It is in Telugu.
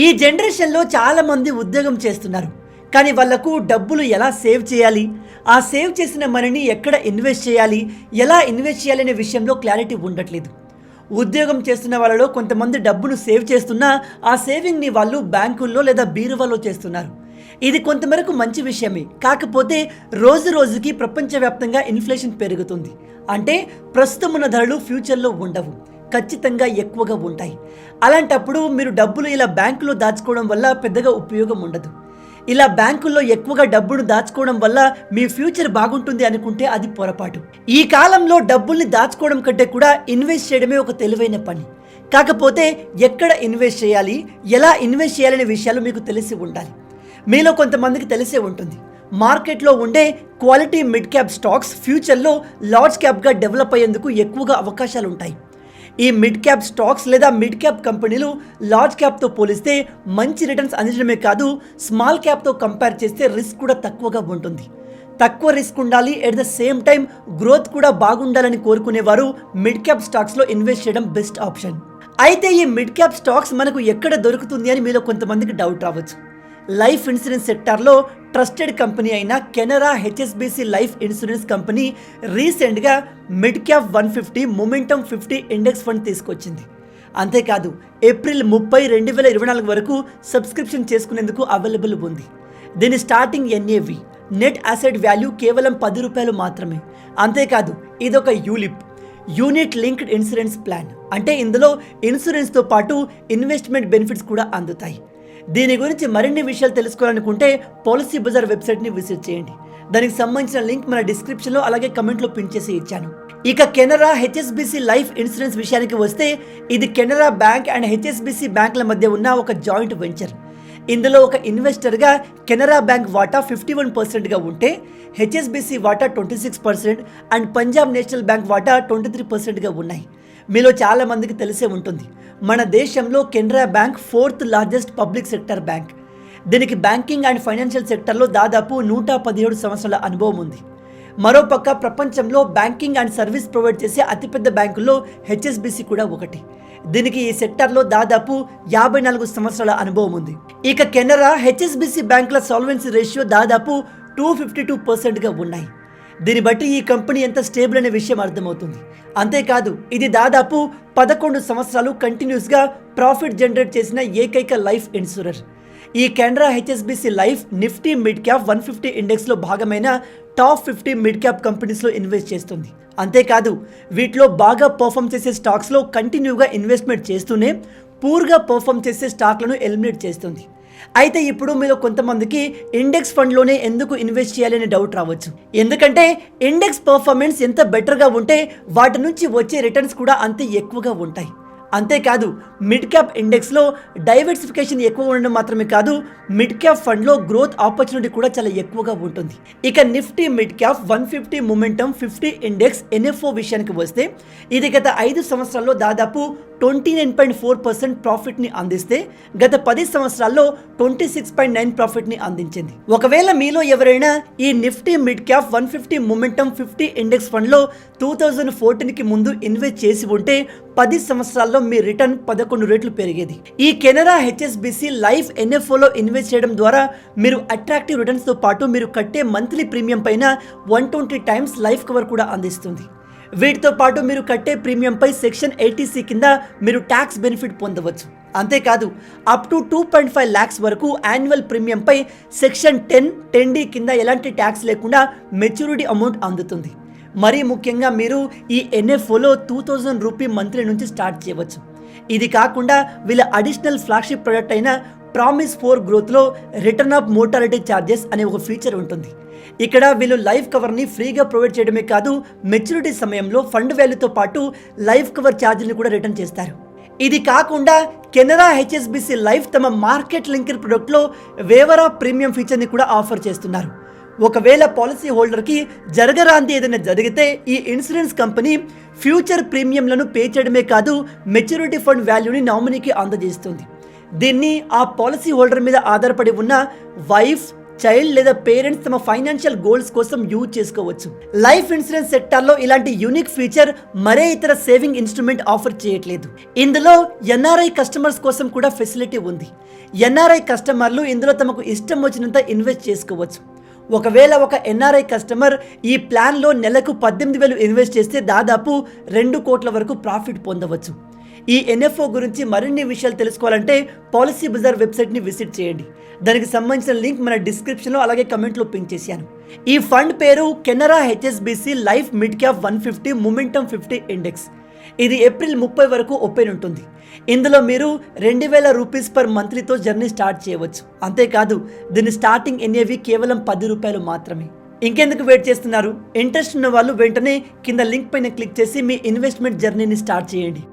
ఈ జనరేషన్లో చాలామంది ఉద్యోగం చేస్తున్నారు. కానీ వాళ్లకు డబ్బులు ఎలా సేవ్ చేయాలి, ఆ సేవ్ చేసిన మనీని ఎక్కడ ఇన్వెస్ట్ చేయాలి, ఎలా ఇన్వెస్ట్ చేయాలి అనే విషయంలో క్లారిటీ ఉండట్లేదు. ఉద్యోగం చేస్తున్న వాళ్ళలో కొంతమంది డబ్బును సేవ్ చేస్తున్నా ఆ సేవింగ్ని వాళ్ళు బ్యాంకుల్లో లేదా బీరువాలో చేస్తున్నారు. ఇది కొంతమేరకు మంచి విషయమే. కాకపోతే రోజు రోజుకి ప్రపంచవ్యాప్తంగా ఇన్ఫ్లేషన్ పెరుగుతుంది. అంటే ప్రస్తుతం ఉన్న ధరలు ఫ్యూచర్లో ఉండవు, ఖచ్చితంగా ఎక్కువగా ఉంటాయి. అలాంటప్పుడు మీరు డబ్బులు ఇలా బ్యాంకులో దాచుకోవడం వల్ల పెద్దగా ఉపయోగం ఉండదు. ఇలా బ్యాంకుల్లో ఎక్కువగా డబ్బును దాచుకోవడం వల్ల మీ ఫ్యూచర్ బాగుంటుంది అనుకుంటే అది పొరపాటు. ఈ కాలంలో డబ్బుల్ని దాచుకోవడం కంటే కూడా ఇన్వెస్ట్ చేయడమే ఒక తెలివైన పని. కాకపోతే ఎక్కడ ఇన్వెస్ట్ చేయాలి, ఎలా ఇన్వెస్ట్ చేయాలనే విషయాలు మీకు తెలిసి ఉండాలి. మీలో కొంతమందికి తెలిసే ఉంటుంది, మార్కెట్లో ఉండే క్వాలిటీ మిడ్ క్యాప్ స్టాక్స్ ఫ్యూచర్లో లార్జ్ క్యాప్గా డెవలప్ అయ్యేందుకు ఎక్కువగా అవకాశాలు ఉంటాయి. ఈ మిడ్ క్యాప్ స్టాక్స్ లేదా మిడ్ క్యాప్ కంపెనీలు లార్జ్ క్యాప్తో పోలిస్తే మంచి రిటర్న్స్ అందించడమే కాదు, స్మాల్ క్యాప్తో కంపేర్ చేస్తే రిస్క్ కూడా తక్కువగా ఉంటుంది. తక్కువ రిస్క్ ఉండాలి, at the same time growth కూడా బాగుండాలని కోరుకునేవారు మిడ్ క్యాప్ స్టాక్స్లో ఇన్వెస్ట్ చేయడం బెస్ట్ ఆప్షన్. అయితే ఈ మిడ్ క్యాప్ స్టాక్స్ మనకు ఎక్కడ దొరుకుతుంది అని మీలో కొంతమందికి డౌట్ రావచ్చు. లైఫ్ ఇన్సూరెన్స్ సెక్టార్లో ట్రస్టెడ్ కంపెనీ అయిన Canara HSBC life insurance company రీసెంట్గా mid cap 150 momentum 50 index fund తీసుకొచ్చింది. అంతేకాదు ఏప్రిల్ 30, 2024 వరకు సబ్స్క్రిప్షన్ చేసుకునేందుకు అవైలబుల్ ఉంది. దీని starting NAV net asset value కేవలం 10 రూపాయలు మాత్రమే. అంతేకాదు ఇదొక ULIP, unit linked insurance plan. అంటే ఇందులో ఇన్సూరెన్స్తో పాటు ఇన్వెస్ట్మెంట్ బెనిఫిట్స్ కూడా అందుతాయి. దీని గురించి మరిన్ని విషయాలు తెలుసుకోవాలనుకుంటే పాలసీ బజార్ వెబ్సైట్ని విజిట్ చేయండి. దానికి సంబంధించిన లింక్ మన డిస్క్రిప్షన్లో అలాగే కమెంట్లో పిన్ చేసి ఇచ్చాను. ఇక కెనరా హెచ్ఎస్బిసి లైఫ్ ఇన్సూరెన్స్ విషయానికి వస్తే ఇది కెనరా బ్యాంక్ అండ్ హెచ్ఎస్బిసి బ్యాంకుల మధ్య ఉన్న ఒక జాయింట్ వెంచర్. ఇందులో ఒక ఇన్వెస్టర్గా కెనరా బ్యాంక్ వాటా 51%గా ఉంటే హెచ్ఎస్బిసి వాటా 26% అండ్ పంజాబ్ నేషనల్ బ్యాంక్ వాటా 23%గా ఉన్నాయి. మీలో చాలా మందికి తెలిసే ఉంటుంది, మన దేశంలో Canara bank 4th largest public sector bank. దీనికి బ్యాంకింగ్ అండ్ ఫైనాన్షియల్ సెక్టర్లో దాదాపు 117 సంవత్సరాల అనుభవం ఉంది. మరోపక్క ప్రపంచంలో బ్యాంకింగ్ అండ్ సర్వీస్ ప్రొవైడ్ చేసే అతిపెద్ద బ్యాంకుల్లో హెచ్ఎస్బిసి కూడా ఒకటి. దీనికి ఈ సెక్టార్లో దాదాపు 54 సంవత్సరాల అనుభవం ఉంది. ఇక కెనరా హెచ్ఎస్బిసి బ్యాంకుల సాల్వెన్సీ రేషియో దాదాపు 252%గా ఉన్నాయి. దీన్ని బట్టి ఈ కంపెనీ ఎంత స్టేబుల్ అనే విషయం అర్థమవుతుంది. అంతేకాదు ఇది దాదాపు 11 సంవత్సరాలు కంటిన్యూస్గా ప్రాఫిట్ జనరేట్ చేసిన ఏకైక లైఫ్ ఇన్సూరర్. ఈ Canara HSBC life Nifty mid cap 150 ఇండెక్స్లో భాగమైన టాప్ 50 మిడ్ క్యాప్ కంపెనీస్లో ఇన్వెస్ట్ చేస్తుంది. అంతేకాదు వీటిలో బాగా పర్ఫామ్ చేసే స్టాక్స్లో కంటిన్యూగా ఇన్వెస్ట్మెంట్ చేస్తూనే పూర్గా పర్ఫామ్ చేసే స్టాక్లను ఎలిమినేట్ చేస్తుంది. అయితే ఇప్పుడు మీలో కొంతమందికి ఇండెక్స్ ఫండ్లోనే ఎందుకు ఇన్వెస్ట్ చేయాలనే డౌట్ రావచ్చు. ఎందుకంటే ఇండెక్స్ పర్ఫార్మెన్స్ ఎంత బెటర్గా ఉంటే వాటి నుంచి వచ్చే రిటర్న్స్ కూడా అంతే ఎక్కువగా ఉంటాయి. అంతేకాదు మిడ్ క్యాప్ ఇండెక్స్లో డైవర్సిఫికేషన్ ఎక్కువ ఉండడం మాత్రమే కాదు, మిడ్ క్యాప్ ఫండ్లో గ్రోత్ ఆపర్చునిటీ కూడా చాలా ఎక్కువగా ఉంటుంది. ఇక Nifty mid cap 150 momentum 50 index NFO విషయానికి వస్తే ఇది గత 5 సంవత్సరాల్లో దాదాపు 29.4% ప్రాఫిట్ని అందిస్తే గత 10 సంవత్సరాల్లో 26.9 ప్రాఫిట్ని అందించింది. ఒకవేళ మీలో ఎవరైనా ఈ Nifty mid cap 150 momentum 50 index ఫండ్లో 2014కి ముందు ఇన్వెస్ట్ చేసి ఉంటే 10 సంవత్సరాల్లో మీ రిటర్న్ 11 రెట్లు పెరిగేది. ఈ కెనరా హెచ్ఎస్బిసి లైఫ్ ఎన్ఎఫ్ఓలో ఇన్వెస్ట్ చేయడం ద్వారా మీరు అట్రాక్టివ్ రిటర్న్స్తో పాటు మీరు కట్టే మంత్లీ ప్రీమియం పైన 120 టైమ్స్ లైఫ్ కవర్ కూడా అందిస్తుంది. వీటితో పాటు మీరు కట్టే ప్రీమియంపై సెక్షన్ 80C కింద మీరు ట్యాక్స్ బెనిఫిట్ పొందవచ్చు. అంతేకాదు అప్ టు 2.5 lakhs వరకు యాన్యువల్ ప్రీమియంపై సెక్షన్ 10D కింద ఎలాంటి ట్యాక్స్ లేకుండా మెచ్యూరిటీ అమౌంట్ అందుతుంది. మరీ ముఖ్యంగా మీరు ఈ ఎన్ఎఫ్ఓలో 2000 రూపీ మంత్లీ నుంచి స్టార్ట్ చేయవచ్చు. ఇది కాకుండా వీళ్ళ అడిషనల్ ఫ్లాగ్షిప్ ప్రొడక్ట్ అయిన ప్రామిస్ ఫర్ గ్రోత్లో రిటర్న్ ఆఫ్ మోర్టాలిటీ ఛార్జెస్ అనే ఒక ఫీచర్ ఉంటుంది. ఇక్కడ వీళ్ళు లైఫ్ కవర్ని ఫ్రీగా ప్రొవైడ్ చేయడమే కాదు, మెచ్యూరిటీ సమయంలో ఫండ్ వాల్యూతో పాటు లైఫ్ కవర్ ఛార్జీని కూడా రిటర్న్ చేస్తారు. ఇది కాకుండా కెనరా హెచ్ఎస్బిసి లైఫ్ తమ మార్కెట్ లింక్డ్ ప్రొడక్ట్లో వేవర్ ఆఫ్ ప్రీమియం ఫీచర్ని కూడా ఆఫర్ చేస్తున్నారు. ఒకవేళ పాలసీ హోల్డర్కి జరగరాంది ఏదైనా జరిగితే ఈ ఇన్సూరెన్స్ కంపెనీ ఫ్యూచర్ ప్రీమియంలను పే చేయడమే కాదు, మెచ్యూరిటీ ఫండ్ వాల్యూని నామినీకి అందజేస్తుంది. దీన్ని ఆ పాలసీ హోల్డర్ మీద ఆధారపడి ఉన్న వైఫ్, చైల్డ్ లేదా పేరెంట్స్ తమ ఫైనాన్షియల్ గోల్స్ కోసం యూజ్ చేసుకోవచ్చు. లైఫ్ ఇన్సూరెన్స్ సెక్టార్లో ఇలాంటి యూనిక్ ఫీచర్ మరే ఇతర సేవింగ్ ఇన్స్ట్రుమెంట్ ఆఫర్ చేయట్లేదు. ఇందులో ఎన్ఆర్ఐ కస్టమర్స్ కోసం కూడా ఫెసిలిటీ ఉంది. ఎన్ఆర్ఐ కస్టమర్లు ఇందులో తమకు ఇష్టం వచ్చినంత ఇన్వెస్ట్ చేసుకోవచ్చు. ఒకవేళ ఒక ఎన్ఆర్ఐ కస్టమర్ ఈ ప్లాన్లో నెలకు 18,000 ఇన్వెస్ట్ చేస్తే దాదాపు 2 కోట్ల వరకు ప్రాఫిట్ పొందవచ్చు. ఈ ఎన్ఎఫ్ఓ గురించి మరిన్ని విషయాలు తెలుసుకోవాలంటే పాలసీ బజార్ వెబ్సైట్ని విజిట్ చేయండి. దానికి సంబంధించిన లింక్ మన డిస్క్రిప్షన్లో అలాగే కమెంట్లో పిన్ చేశాను. ఈ ఫండ్ పేరు Canara HSBC life mid cap 150 momentum 50 index. ఇది ఏప్రిల్ 30 వరకు ఓపెన్ ఉంటుంది. ఇందులో మీరు 2,000 రూపీస్ పర్ మంత్లీతో జర్నీ స్టార్ట్ చేయవచ్చు. అంతేకాదు దీని స్టార్టింగ్ ఎన్ఏవి కేవలం 10 రూపాయలు మాత్రమే. ఇంకెందుకు వెయిట్ చేస్తున్నారు? ఇంట్రెస్ట్ ఉన్న వాళ్ళు వెంటనే కింద లింక్ పైన క్లిక్ చేసి మీ ఇన్వెస్ట్మెంట్ జర్నీని స్టార్ట్ చేయండి.